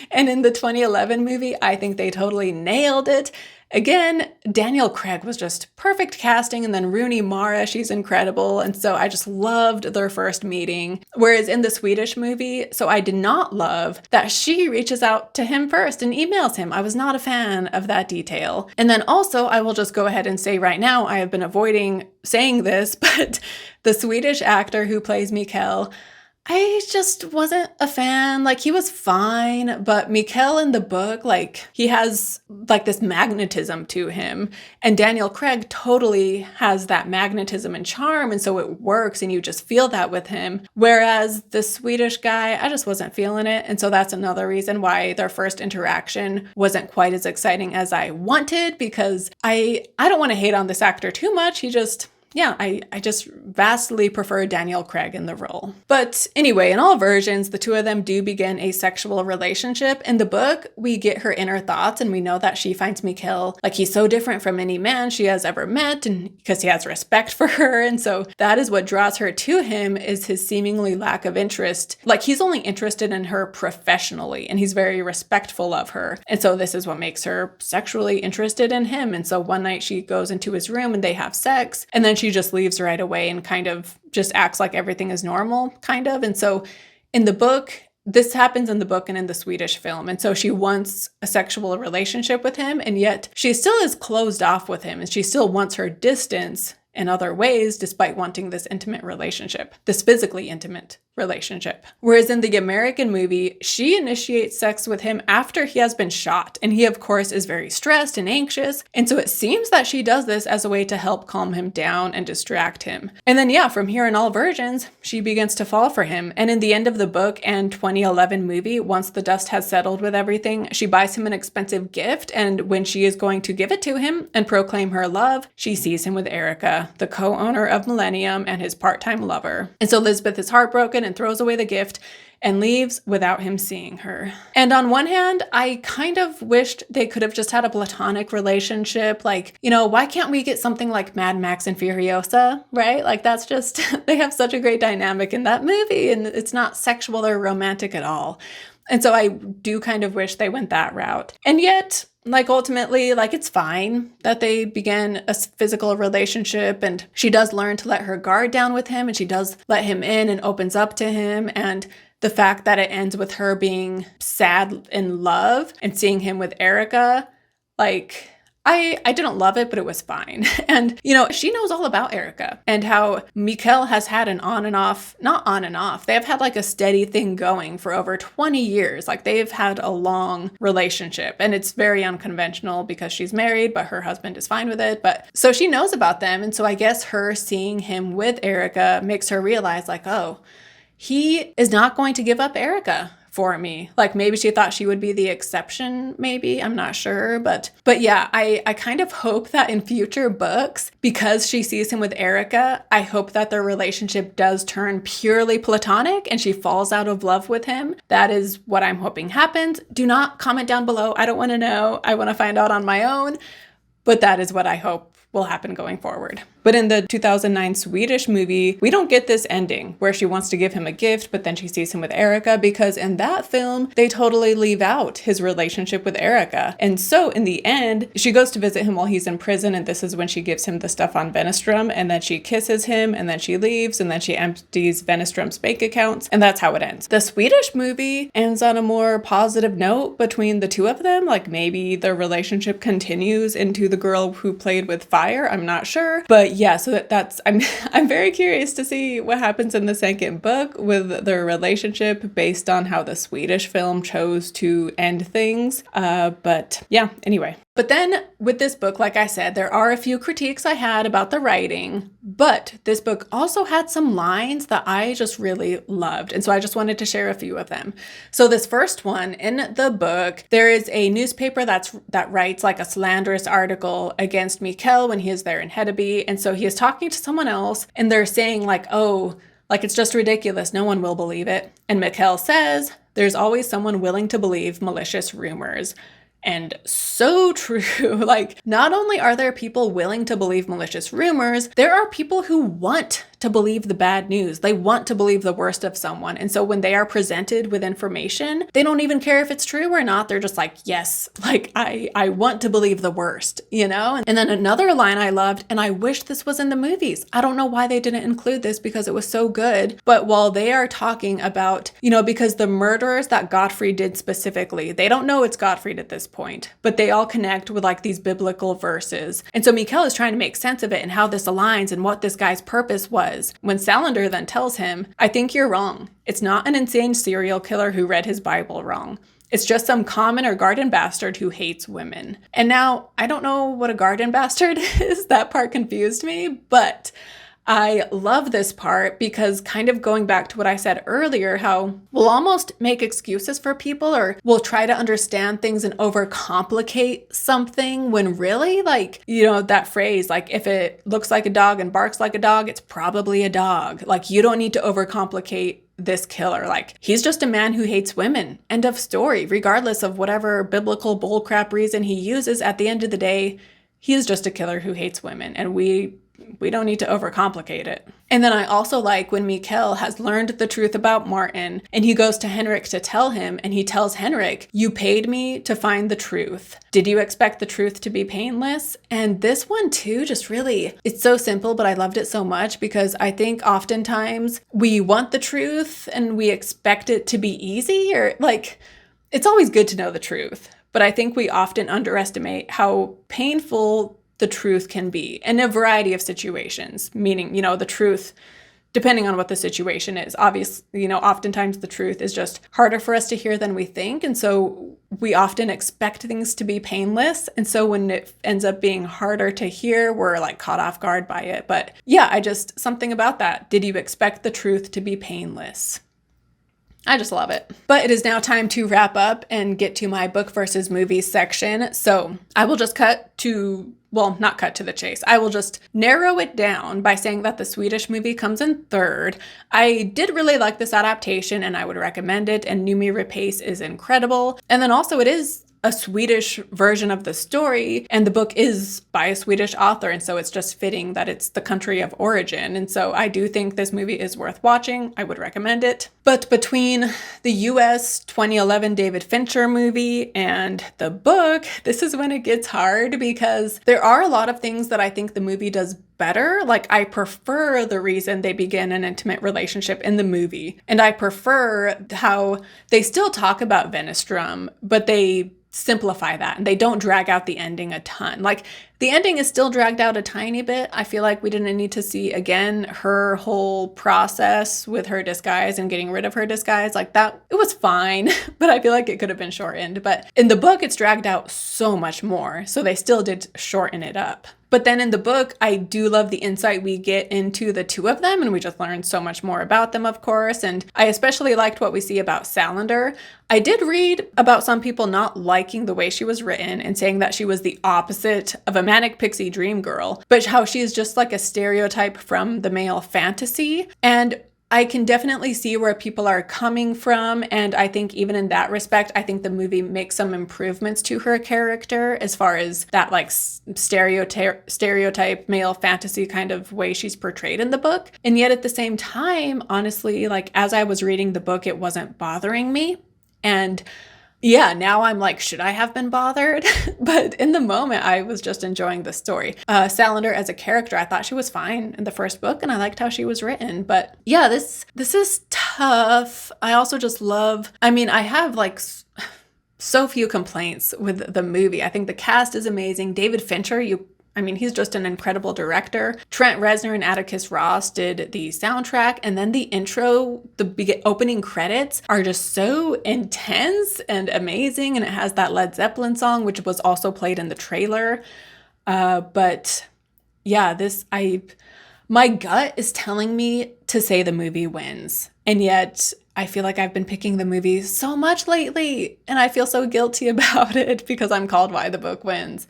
And in the 2011 movie, I think they totally nailed it. Again, Daniel Craig was just perfect casting, and then Rooney Mara, she's incredible, and so I just loved their first meeting. Whereas in the Swedish movie, so I did not love that she reaches out to him first and emails him. I was not a fan of that detail. And then also, I will just go ahead and say right now, I have been avoiding saying this, but the Swedish actor who plays Mikeal, I just wasn't a fan. Like, he was fine, but Mikeal in the book, like, he has like this magnetism to him, and Daniel Craig totally has that magnetism and charm, and so it works, and you just feel that with him. Whereas the Swedish guy, I just wasn't feeling it, and so that's another reason why their first interaction wasn't quite as exciting as I wanted, because I don't want to hate on this actor too much. He just... yeah, I just vastly prefer Daniel Craig in the role. But anyway, in all versions, the two of them do begin a sexual relationship. In the book, we get her inner thoughts, and we know that she finds Mikeal, like, he's so different from any man she has ever met, and because he has respect for her. And so that is what draws her to him, is his seemingly lack of interest. Like, he's only interested in her professionally, and he's very respectful of her. And so this is what makes her sexually interested in him. And so one night she goes into his room and they have sex, and then she just leaves right away and kind of just acts like everything is normal, kind of. And so in the book, this happens in the book and in the Swedish film. And so she wants a sexual relationship with him, and yet she still is closed off with him, and she still wants her distance in other ways, despite wanting this intimate relationship, this physically intimate relationship. Whereas in the American movie, she initiates sex with him after he has been shot. And he, of course, is very stressed and anxious. And so it seems that she does this as a way to help calm him down and distract him. And then, yeah, from here in all versions, she begins to fall for him. And in the end of the book and 2011 movie, once the dust has settled with everything, she buys him an expensive gift. And when she is going to give it to him and proclaim her love, she sees him with Erica, the co-owner of Millennium and his part-time lover. And so Lisbeth is heartbroken and throws away the gift and leaves without him seeing her. And on one hand, I kind of wished they could have just had a platonic relationship. Like, you know, why can't we get something like Mad Max and Furiosa, right? Like, that's just, they have such a great dynamic in that movie, and it's not sexual or romantic at all. And so I do kind of wish they went that route. And yet, like, ultimately, like, it's fine that they began a physical relationship, and she does learn to let her guard down with him, and she does let him in and opens up to him. And the fact that it ends with her being sad in love and seeing him with Erica, like, I didn't love it, but it was fine. And, you know, she knows all about Erica and how Mikeal has had an on and off, not on and off. They have had like a steady thing going for over 20 years. Like, they've had a long relationship, and it's very unconventional because she's married, but her husband is fine with it. But so she knows about them. And so I guess her seeing him with Erica makes her realize, like, oh, he is not going to give up Erica for me. Like, maybe she thought she would be the exception, maybe, I'm not sure. But yeah, I kind of hope that in future books, because she sees him with Erica, I hope that their relationship does turn purely platonic and she falls out of love with him. That is what I'm hoping happens. Do not comment down below. I don't want to know. I want to find out on my own. But that is what I hope will happen going forward. But in the 2009 Swedish movie, we don't get this ending where she wants to give him a gift, but then she sees him with Erica, because in that film, they totally leave out his relationship with Erica. And so in the end, she goes to visit him while he's in prison, and this is when she gives him the stuff on Wennestrom, and then she kisses him, and then she leaves, and then she empties Wennestrom's bank accounts, and that's how it ends. The Swedish movie ends on a more positive note between the two of them, like maybe their relationship continues into the girl who played with fire, I'm not sure. But yeah, so that's I'm very curious to see what happens in the second book with their relationship based on how the Swedish film chose to end things. But yeah, anyway. But then with this book, like I said, there are a few critiques I had about the writing, but this book also had some lines that I just really loved. And so I just wanted to share a few of them. So this first one in the book, there is a newspaper that writes like a slanderous article against Mikeal when he is there in Hedeby. And so he is talking to someone else, and they're saying like, oh, like, it's just ridiculous. No one will believe it. And Mikeal says, there's always someone willing to believe malicious rumors. And so true. Like, not only are there people willing to believe malicious rumors, there are people who want to believe the bad news. They want to believe the worst of someone. And so when they are presented with information, they don't even care if it's true or not. They're just like, yes, like I want to believe the worst, you know? And then another line I loved, and I wish this was in the movies. I don't know why they didn't include this because it was so good. But while they are talking about, you know, because the murders that Godfrey did specifically, they don't know it's Godfrey at this point, but they all connect with like these biblical verses. And so Mikeal is trying to make sense of it and how this aligns and what this guy's purpose was. When Salander then tells him, I think you're wrong. It's not an insane serial killer who read his Bible wrong. It's just some common or garden bastard who hates women. And now, I don't know what a garden bastard is. That part confused me, but I love this part because kind of going back to what I said earlier, how we'll almost make excuses for people or we'll try to understand things and overcomplicate something when really, like, you know, that phrase, like, if it looks like a dog and barks like a dog, it's probably a dog. Like, you don't need to overcomplicate this killer. Like, he's just a man who hates women. End of story. Regardless of whatever biblical bullcrap reason he uses, at the end of the day, he is just a killer who hates women. And we don't need to overcomplicate it. And then I also like when Mikeal has learned the truth about Martin and he goes to Henrik to tell him, and he tells Henrik, you paid me to find the truth. Did you expect the truth to be painless? And this one too, just really, it's so simple, but I loved it so much because I think oftentimes we want the truth and we expect it to be easy, or like, it's always good to know the truth. But I think we often underestimate how painful the truth can be in a variety of situations, meaning, you know, the truth, depending on what the situation is. Obviously, you know, oftentimes the truth is just harder for us to hear than we think. And so we often expect things to be painless. And so when it ends up being harder to hear, we're like caught off guard by it. But yeah, something about that. Did you expect the truth to be painless? I just love it. But it is now time to wrap up and get to my book versus movies section. So I will just not cut to the chase. I will just narrow it down by saying that the Swedish movie comes in third. I did really like this adaptation and I would recommend it. And Noomi Rapace is incredible. And then also it is a Swedish version of the story, and the book is by a Swedish author, and so it's just fitting that it's the country of origin. And so I do think this movie is worth watching. I would recommend it. But between the US 2011 David Fincher movie and the book, this is when it gets hard because there are a lot of things that I think the movie does better. Like, I prefer the reason they begin an intimate relationship in the movie, and I prefer how they still talk about Wennestrom, but they simplify that and they don't drag out the ending a ton. Like, the ending is still dragged out a tiny bit. I feel like we didn't need to see, again, her whole process with her disguise and getting rid of her disguise. Like, that, it was fine, but I feel like it could have been shortened. But in the book, it's dragged out so much more. So they still did shorten it up. But then in the book, I do love the insight we get into the two of them, and we just learn so much more about them, of course. And I especially liked what we see about Salander. I did read about some people not liking the way she was written and saying that she was the opposite of a manic pixie dream girl, but how she is just like a stereotype from the male fantasy. And I can definitely see where people are coming from, and I think even in that respect, I think the movie makes some improvements to her character as far as that like stereotype male fantasy kind of way she's portrayed in the book. And yet at the same time, honestly, like as I was reading the book, it wasn't bothering me. And yeah, now I'm like, should I have been bothered? But in the moment, I was just enjoying the story. Salander as a character, I thought she was fine in the first book, and I liked how she was written. But yeah, this is tough. I also just love, I have like so few complaints with the movie. I think the cast is amazing. David Fincher, he's just an incredible director. Trent Reznor and Atticus Ross did the soundtrack, and then the intro, the opening credits are just so intense and amazing, and it has that Led Zeppelin song, which was also played in the trailer. But yeah, my gut is telling me to say the movie wins, and yet I feel like I've been picking the movie so much lately, and I feel so guilty about it because I'm called why the book wins.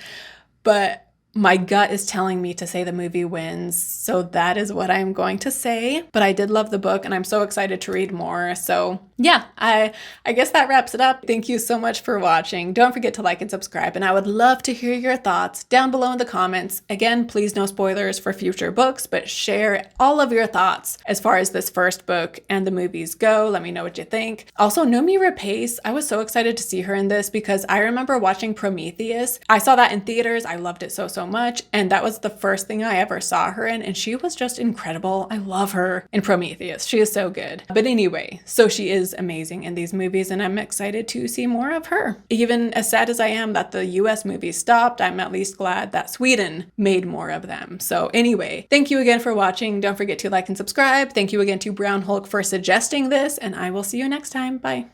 But My gut is telling me to say the movie wins, so that is what I'm going to say. But I did love the book, and I'm so excited to read more. So yeah, I guess that wraps it up. Thank you so much for watching. Don't forget to like and subscribe, and I would love to hear your thoughts down below in the comments. Again, please no spoilers for future books, but share all of your thoughts as far as this first book and the movies go. Let me know what you think. Also, Noomi Rapace, I was so excited to see her in this because I remember watching Prometheus. I saw that in theaters. I loved it so much, and that was the first thing I ever saw her in, and she was just incredible. I love her in Prometheus. She is so good. But anyway, so she is amazing in these movies, and I'm excited to see more of her. Even as sad as I am that the US movies stopped, I'm at least glad that Sweden made more of them. So anyway, thank you again for watching. Don't forget to like and subscribe. Thank you again to Brown Hulk for suggesting this, and I will see you next time. Bye.